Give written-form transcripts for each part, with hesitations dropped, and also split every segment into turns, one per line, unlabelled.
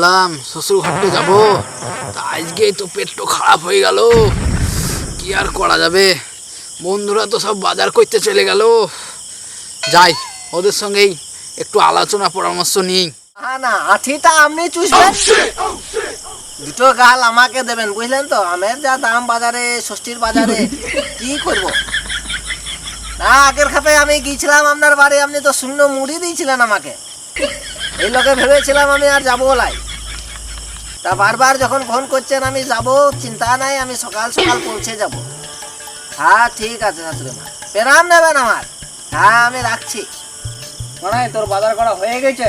ভাবলাম শ্বশুর ঘরতে যাবো, তা আজকেই তো পেটটা খারাপ হয়ে গেল। কি আর করা যাবে, বন্ধুরা তো সব বাজার করতে চলে গেল। যাই, ওদের সঙ্গেই একটু আলোচনা পরামর্শ নিই।
না আঠিটা আপনি চুষবেন, দুটো গাল আমাকে দেবেন, বুঝলেন তো? আমের যা দাম বাজারে, ষষ্ঠীর বাজারে, কি করব? না, আগের খাপে আমি গিয়েছিলাম আপনার বাড়ি, আপনি তো শূন্য মুড়ি দিয়েছিলেন আমাকে। এই লোকে ভেবেছিলাম আমি আর যাবো লাই, তা বারবার যখন ফোন করছেন আমি যাব, চিন্তা নাই, আমি সকাল সকাল পৌঁছে যাব। হ্যাঁ ঠিক আছে শাশুড়ি মা, পেরাম নেবেন আমার। হ্যাঁ আমি রাখছি।
মানে তোর বাজার করা হয়ে গেছে?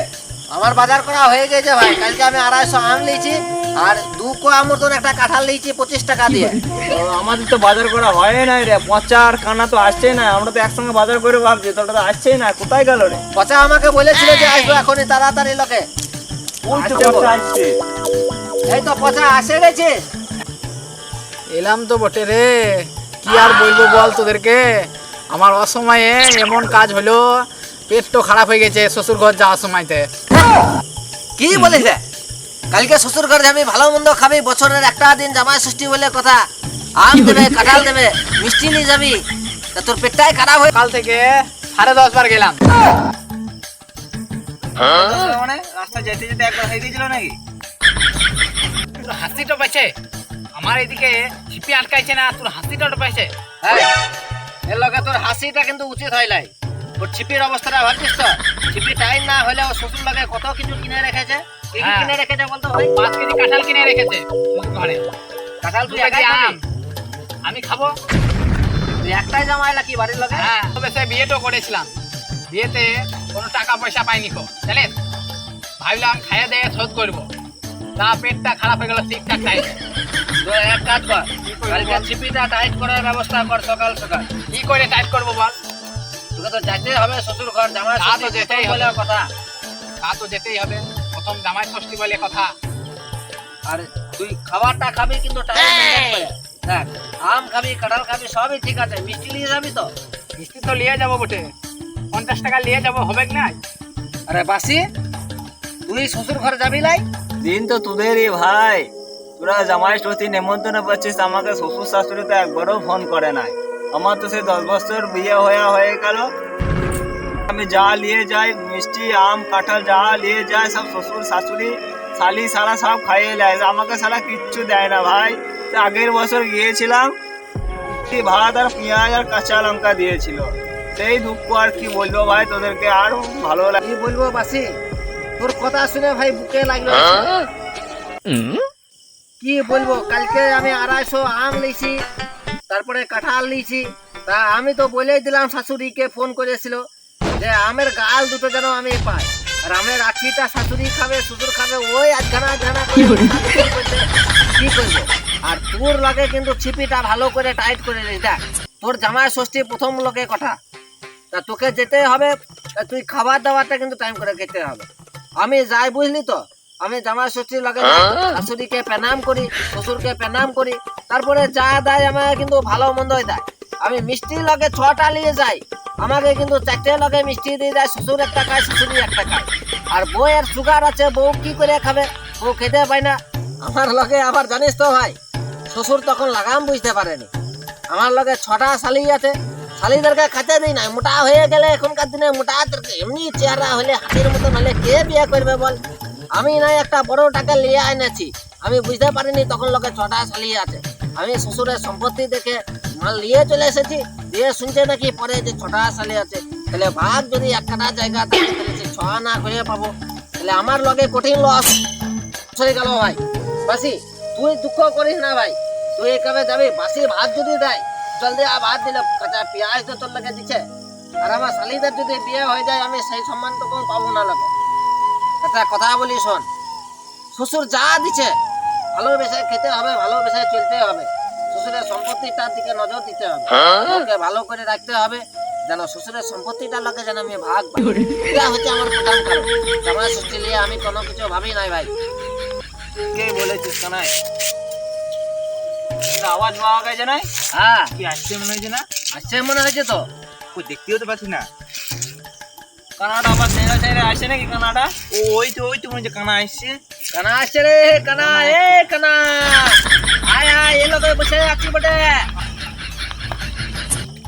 আমার বাজার করা হয়ে গেছে ভাই। কালকে আমি 250 আম নিয়েছি আর 2 কোয়া মতন একটা কাঁঠাল নিয়েছি 25 টাকা দিয়ে।
আমাদের তো বাজার করা হয় নাই রে, পচা আর কানা তো আসছেই না। আমরা তো একসঙ্গে বাজার করে ভাবছি, তোটা তো আসছেই না, কোথায় গেল রে?
পচা আমাকে বলেছিল যে আসবো এখনই তাড়াতাড়ি লোকে।
আসছে।
এই তো পচা আসে গেছে।
এলাম তো বটে রে, কি আর বলবো বল তোদেরকে। আমার অসময়ে এমন কাজ হলো, পেট তো খারাপ হয়ে গেছে শ্বশুর ঘর যাওয়ার সময়তে।
কি বলিস রে? কালকে শ্বশুর ঘরে আমি ভালো মন্দ খাবি, বছরের একটা দিন জামাই ষষ্ঠী বলে কথা। আম দেবে, কাঁঠাল দেবে, মিষ্টি নিয়ে যাবি, তা তোর পেটটাই খারাপ হয়ে।
কাল থেকে 10:30 বার গেলাম।
মানে রাস্তা যেতে যেতে একবার হয়ে গেছিল নাকি?
তোর হাসিটা পাইছে, আমার এদিকে ছিপি আটকাইছে না, তোর হাসিটা পাইছে।
এর লগে তোর হাসিটা কিন্তু উচিত হয় নাই। ওর ছিপির অবস্থাটা ভাবছিস তো? ছিপি টাইম না হলে ও শ্বশুর লগে কত কিছু কিনে রেখেছে। কি কি কিনে রেখেছে বলতো ভাই?
5 কেজি কাঁঠাল কিনে রেখেছে ঘরে।
কাঁঠাল তুই
2
একাই
কেজি
খাবি?
আম আমি খাবো।
তুই একটাই জামাই নাকি বাড়ির লগে?
হ্যাঁ, তবে সে বিয়েটাও করেছিলাম, বিয়েতে কোনো টাকা পয়সা পাইনি কো, জানেন? ভাবলাম খাইয়ে দিয়ে শোধ করবো, তা পেটটা খারাপ হয়ে গেল ঠিকঠাক টাইমে।
তো এক কাজ কর, কালকে ছিপিটা টাইট করার ব্যবস্থা কর সকাল সকাল।
কি করে টাইট করবো বল?
তোকে তো যেতে হবে শ্বশুর ঘর, জামাই
তা তো
ষষ্ঠী
যেতেই
বলে
হবে।
কথা।
তা তো যেতেই হবে, প্রথম জামাই ষষ্ঠী বলে কথা।
আর তুই খাবারটা খাবি কিন্তু টাইম মেনটেন করে। দেখ, আম খাবি, কাঁঠাল খাবি, সবই ঠিক আছে। মিষ্টি নিয়ে যাবি তো?
মিষ্টি তো নিয়ে যাবো বটে, 50 টাকা নিয়ে যাবো, হবে কি না?
আরে বাসি, তুই শ্বশুর ঘরে যাবি লাই?
দিন তো তোদেরই ভাই, তোরা জামাই ষষ্ঠী নেমন্তন্ন পাচ্ছিস, আমাকে শ্বশুর শাশুড়ি তো একবারও ফোন করে নাই। আমার তো সেই 10 বছর বিয়ে হয়ে গেল, আমি যা নিয়ে যাই মিষ্টি আম কাঁঠাল যা নিয়ে যায় সব শ্বশুর শাশুড়ি শালি সারা সব খাইয়ে নেয়, আমাকে সারা কিচ্ছু দেয় না ভাই। তো আগের বছর গিয়েছিলাম, ভাত আর পেঁয়াজ আর কাঁচা লঙ্কা দিয়েছিল, সেই দুঃখ আর কি বলবো ভাই তোদেরকে, আর ভালো লাগে।
কি বলবো বাসি, তোর কথা শুনে ভাই বুকে লাগলো। কি বলবো, কালকে আমি 250 আম লিছি, তারপরে কাঁঠাল লিছি। তা আমি তো বলেই দিলাম, শাশুড়িকে ফোন করেছিল যে আমের গাল দুটো যেন আমি পাই। আর আমের আঠিটা শাশুড়ি খাবে, শ্বশুর খাবে, ওই আধখানা কি করবো। আর তোর লাগে কিন্তু ছিপিটা ভালো করে টাইট করে নিস। দেখ, তোর জামাই ষষ্ঠী প্রথম লোকে কথা, তা তোকে যেতে হবে। তা তুই খাবার দাবারটা কিন্তু টাইম করে খেতে হবে। আমি যাই, বুঝলি তো? আমি জামাই ষষ্ঠীর লাগে শাশুড়িকে প্রণাম করি, শ্বশুরকে প্রণাম করি, তারপরে যা দেয় আমাকে কিন্তু ভালো মন্দই দেয়। আমি মিষ্টি লগে 6টা নিয়ে যাই, আমাকে কিন্তু 4টে লগে মিষ্টি দিয়ে দেয়। শ্বশুর একটা খায়, শাশুড়ি একটা খায়। আর বউয়ের সুগার আছে, বউ কি করে খাবে? বউ খেতে পায় না। আমার লগে আবার জানিস তো ভাই, শ্বশুর তখন লাগাম বুঝতে পারেনি। আমার লগে 6টা শালি আছে, শালিদেরকে খেতে দিই না। মোটা হয়ে গেলে এখনকার দিনে মোটাদেরকে এমনি চেহারা হলে হাতির মতন হলে কে বিয়ে করবে বল? আমি নাই একটা বড় টাকা নিয়ে এনেছি, আমি বুঝতে পারিনি তখন লোকে 6টা শালি আছে। আমি শ্বশুরের সম্পত্তি দেখে মাল নিয়ে চলে এসেছি, দিয়ে শুনছে নাকি পরে যে 6টা শালি আছে। তাহলে ভাগ যদি একটা জায়গা থাকে, তাহলে সে 6 না করে পাবো, তাহলে আমার লগে কঠিন লস হয়ে গেল ভাই। বাসি, তুই দুঃখ করিস না ভাই, তুই কবে যাবি? বাসি ভাত যদি দেয়, জলদি ভাত দিলে কাঁচা পেঁয়াজ তো তোর লাগে দিচ্ছে। আর আমার শালিদের যদি বিয়ে হয়ে যায়, আমি সেই সম্মানটুকু পাবো না লোকে। একটা কথা বলি শোন, শ্বশুর যা দিচ্ছে ভালোবেসে খেতে হবে, ভালোবেসে চলতে হবে। শ্বশুরের সম্পত্তিটার দিকে নজর দিতে হবে, ওকে ভালো করে রাখতে হবে, যেন শ্বশুরের সম্পত্তিটা লাগে যেন আমি ভাগ পাই। এটা হচ্ছে আমার প্রধান কারণ। জামাই ষষ্ঠী নিয়ে আমি কোনো কিছু ভাবি নাই ভাই।
কে বলেছিস কানাই? আওয়াজ পাওয়া গেছে না?
হ্যাঁ,
কি আসছে মনে হয়েছে না?
আসছে মনে হয়েছে তো।
কই দেখতেও তো পাচ্ছি না। কানাডা আবার চেহারা চেহারা আসছে নাকি কানাডা? ওই তো মনে হচ্ছে কানা আসছে।
কানা আসছে রে, কানা, এ কানা, আয় আয়, এই লোকে বসে আছি বটে।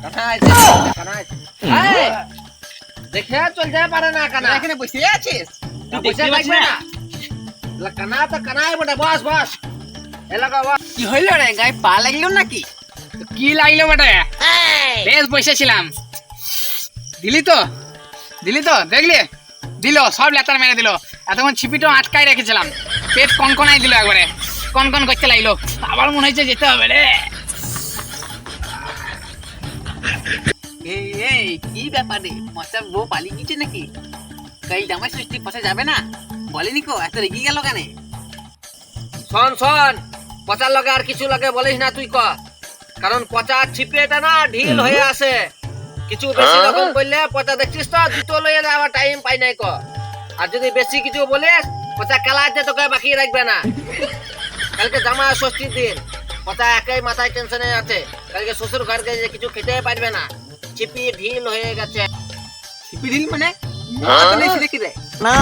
কানা আইছে, কানা আইছে। আয়, দেখে চলতে পারে না কানা।
এখানে বসে আছিস?
তুই বসে থাকবে না। এলা কানা তো কানাই বটে, বস বস। এলাকা বস।
কি হইলো রে, গায়ে পা লাগলো নাকি? কি লাগলো বটে? বেশ বসেছিলাম। দিলি তো দেখলি? দিল, সব লেতার মেরে দিল। এতক্ষণ ছিপিটাও আটকাই রেখেছিলাম, পেট কনকনাই দিল একবারে, কনকন করতে লাগলো। আবার মনে হচ্ছে যেতে হবে রে।
এই কি ব্যাপার রে, মশার বউ পালিয়ে গেছে নাকি? কাল জামাই ষষ্ঠী পচা যাবে না বলেনি কো, এত রেগে গেল কেন?
শোন শোন, পচার লগে আর কিছু লগে বলিস না তুই ক। কারণ পচা ছিপেটা না ঢিল হয়ে আসে, কিছু বেশি রকম করলে পচা দেখছিস তো জুতো লইয়ে যাওয়ার টাইম পাই নাই ক। আর যদি বেশি কিছু বলিস পচা খেলাতে তোকে বাকি রাখবে না। কালকে জামা ষষ্ঠীর দিন, পচা একই মাথায় টেনশনে আছে। কালকে শ্বশুর ঘরকে যে কিছু খেতে পারবে না, ছিপি ঢিল হয়ে গেছে।
ছিপি ঢিল মানে মহাতো নেই দেখি রে।
না,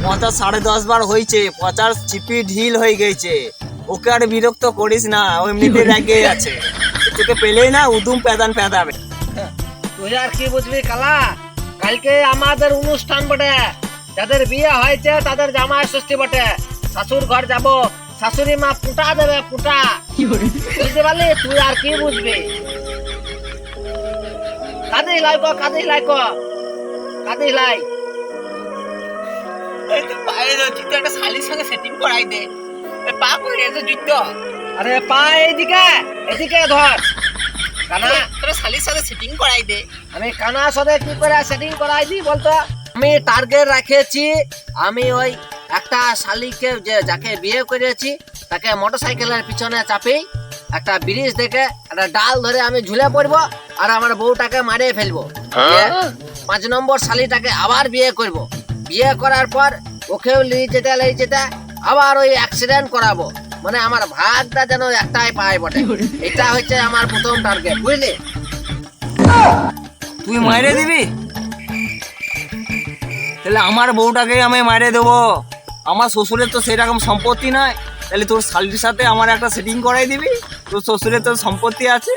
পচা 10:30 বার হয়েছে, পচার চিপি ঢিল হয়ে গেছে। ওকে আর বিরক্ত করিস না, ও এমনিতে রেগে আছে। তোকে পেলেই না উদুম পেদান পেদাবে।
তুই আর কি বুঝবি কালা, কালকে আমাদের অনুষ্ঠান বটে। যাদের বিয়ে হয়েছে তাদের জামাই ষষ্ঠী বটে। শাশুর ঘর যাব, শাশুড়ি মা পুটা দেবে, পুটা। বুঝতে পারলি? তুই আর কি বুঝবি? কাঁদিস লাই ক, কাঁদিস লাই ক, কাঁদিস লাই।
পায়ে রয়েছি তো, একটা শালির সঙ্গে সেটিং করাই দে। পা করে এসে যুদ্ধ,
আরে পা এইদিকে, এদিকে ধর। কানা,
তোরা শালির সাথে সেটিং করাই দে।
আমি কানার সাথে কি করে সেটিং করাই দিই বলতো? আমি টার্গেট রেখেছি, আমি ওই একটা শালিকে যাকে বিয়ে করেছি তাকে মোটরসাইকেলের পিছনে চাপি একটা ব্রিজ দেখে একটা ডাল ধরে আমি ঝুলে পড়বো আর আমার বউটাকে মারিয়ে ফেলবো। দিয়ে 5 নম্বর শালিটাকে আবার বিয়ে করব। বিয়ে করার পর ওকেও নিয়ে যেতে আবার ওই অ্যাক্সিডেন্ট করাবো। মানে আমার ভাগটা যেন একটাই পায় বটে। এটা হচ্ছে আমার প্রথম টার্গেট, বুঝলি?
তুই মাইরে দিবি? তাহলে আমার বউটাকে আমি মাইরে দেবো। আমার শ্বশুরের তো সেরকম সম্পত্তি নাই, তাহলে তোর শালির সাথে আমার একটা সেটিং করাই দিবি। তোর শ্বশুরের তো সম্পত্তি আছে,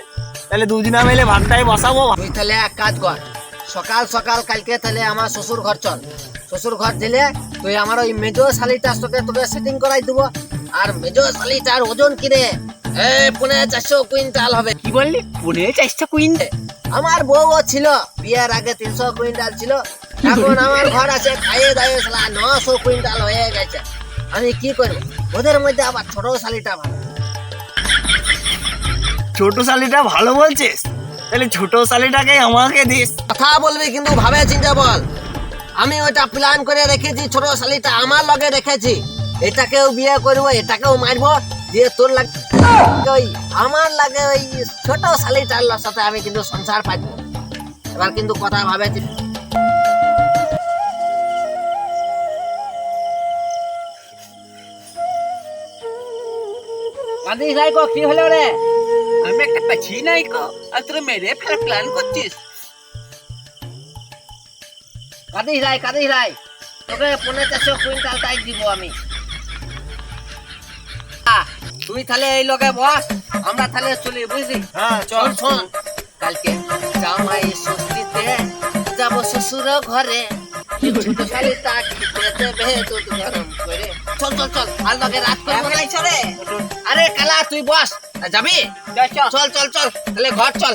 তাহলে দুজনা মিলে ভাগটাই বসাবো।
তুই তাহলে এক কাজ কর, সকাল সকাল কালকে তাহলে আমার শ্বশুর ঘর চল। শ্বশুর ঘর দিলে তুই আমার ওই মেজো শালিটার সাথে তোকে সেটিং করাই দেবো। আর মেজো শালিটার ওজন কিরে 450 কুইন্টাল হবে।
কি বললি? 450 কুইন্টাল?
আমার বউও ছিল, বিয়ের আগে 300 কুইন্টাল ছিল। এখন আমার ঘর আছে খাইয়ে দাইয়ে 900 কুইন্টাল হয়ে গেছে। আমি কি করবো? ওদের মধ্যে আবার ছোট শালিটা ভালো।
ছোট শালিটা ভালো বলছিস? তাহলে ছোট শালিটাকে আমাকে দিস।
কথা বলবি কিন্তু ভাবে চিন্তা বল। আমি ওইটা প্ল্যান করে রেখেছি, ছোট শালিটা আমার লগে রেখেছি। এটাকেও বিয়ে করবো, এটাকেও মারবো, দিয়ে তোর লাগে ওই আমার লাগে ওই ছোট শালিটার সাথে আমি কিন্তু সংসার পাইবো। এবার কিন্তু কথা ভাবে কাঁদিস নাই কো, কি হলো রে?
আমি একটা পাচ্ছি নাই কো, আর তোরা মেরে ফেলার প্ল্যান করছিস?
কাঁদিস নাই, তোকে 450 কুইন্টাল টাইট দিব আমি। তুই তাহলে এই লগে বস, আমরা তাহলে চলি, বুঝলি?
হ্যাঁ চল।
শোন, কালকে জামাই ষষ্ঠীতে যাব শ্বশুর ঘরে। ছোট শালিটা খেতে দেবে দুধ গরম করে। চল চল চল, আর লগে রাত করবো না।
চলে
আরে কালা তুই বস, যাবি? চল চল চল, তাহলে ঘর চল।